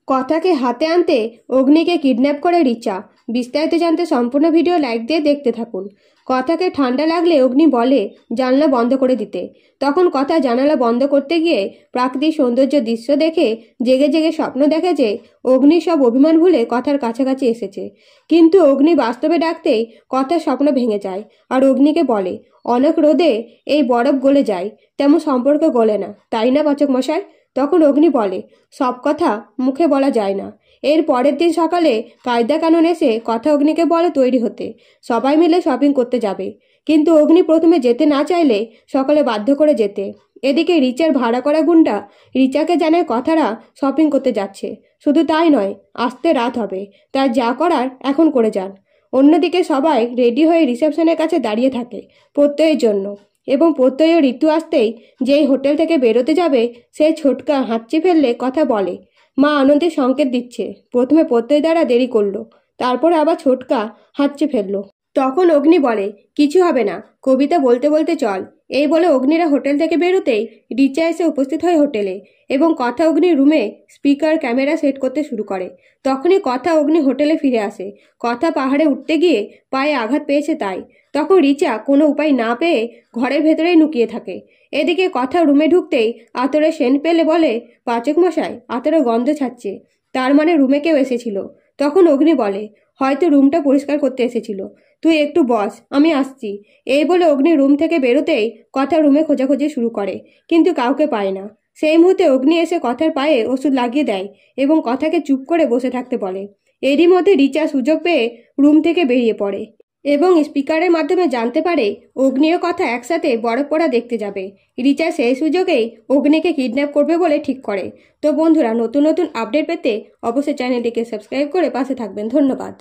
কথাকে হাতে আনতে অগ্নিকে কিডন্যাপ করে রিচা। বিস্তারিত জানতে সম্পূর্ণ ভিডিও লাইক দিয়ে দেখতে থাকুন। কথাকে ঠান্ডা লাগলে অগ্নি বলে জানলা বন্ধ করে দিতে। তখন কথা জানালা বন্ধ করতে গিয়ে প্রাকৃতিক সৌন্দর্য দৃশ্য দেখে জেগে জেগে স্বপ্ন দেখে যে অগ্নি সব অভিমান ভুলে কথার কাছাকাছি এসেছে। কিন্তু অগ্নি বাস্তবে ডাকতেই কথার স্বপ্ন ভেঙে যায় আর অগ্নিকে বলে অনেক রোদে এই বরফ গলে যায়, তেমন সম্পর্ক গলে না, তাই না পাচক মশাই? তখন অগ্নি বলে সব কথা মুখে বলা যায় না। এর পরের দিন সকালে কায়দা কানুন এসে কথা অগ্নিকে বলে তৈরি হতে, সবাই মিলে শপিং করতে যাবে। কিন্তু অগ্নি প্রথমে যেতে না চাইলে সকালে বাধ্য করে যেতে। এদিকে রিচার ভাড়া করা গুন্ডা রিচাকে জানায় কথারা শপিং করতে যাচ্ছে। শুধু তাই নয়, আসতে রাত হবে, তার যা করার এখন করে যান। অন্যদিকে সবাই রেডি হয়ে রিসেপশনের কাছে দাঁড়িয়ে থাকে প্রত্যয়ের জন্য, এবং প্রত্যয় ঋতু আসতেই যেই হোটেল থেকে বেরোতে যাবে সেই ছোটকা হাঁচি ফেললে কথা বলে মা আনন্দের সংকেত দিচ্ছে। প্রথমে প্রত্যয় দ্বারা দেরি করলো, তারপর আবার ছোটকা হাঁচি ফেললো। তখন অগ্নি বলে কিছু হবে না, কবিতা বলতে বলতে চল। এই বলে অগ্নিরা হোটেল থেকে বেরোতেই রিচা এসে উপস্থিত হয় হোটেলে, এবং কথা অগ্নির রুমে স্পিকার ক্যামেরা সেট করতে শুরু করে। তখনই কথা অগ্নি হোটেলে ফিরে আসে। কথা পাহাড়ে উঠতে গিয়ে পায়ে আঘাত পেয়েছে তাই। তখন রিচা কোনো উপায় না পেয়ে ঘরের ভেতরেই লুকিয়ে থাকে। এদিকে কথা রুমে ঢুকতেই আতরের সেন্ট পেলে বলে পাচক মশাই আতরের গন্ধ ছাড়ছে, তার মানে রুমে কেউ এসেছিল। তখন অগ্নি বলে হয়তো রুমটা পরিষ্কার করতে এসেছিল, তুই একটু বস, আমি আসছি। এই বলে অগ্নি রুম থেকে বেরোতেই কথা রুমে খোঁজাখুঁজি শুরু করে, কিন্তু কাউকে পায় না। সেই মুহূর্তে অগ্নি এসে কথার পায়ে ওষুধ লাগিয়ে দেয় এবং কথাকে চুপ করে বসে থাকতে বলে। এরই মধ্যে রিচা সুযোগ পেয়ে রুম থেকে বেরিয়ে পড়ে এবং স্পিকারের মাধ্যমে জানতে পারে অগ্নি ও কথা একসাথে বরফ পড়া দেখতে যাবে। রিচা সেই সুযোগেই অগ্নিকে কিডন্যাপ করবে বলে ঠিক করে। তো বন্ধুরা, নতুন নতুন আপডেট পেতে অবশ্যই চ্যানেলটিকে সাবস্ক্রাইব করে পাশে থাকবেন। ধন্যবাদ।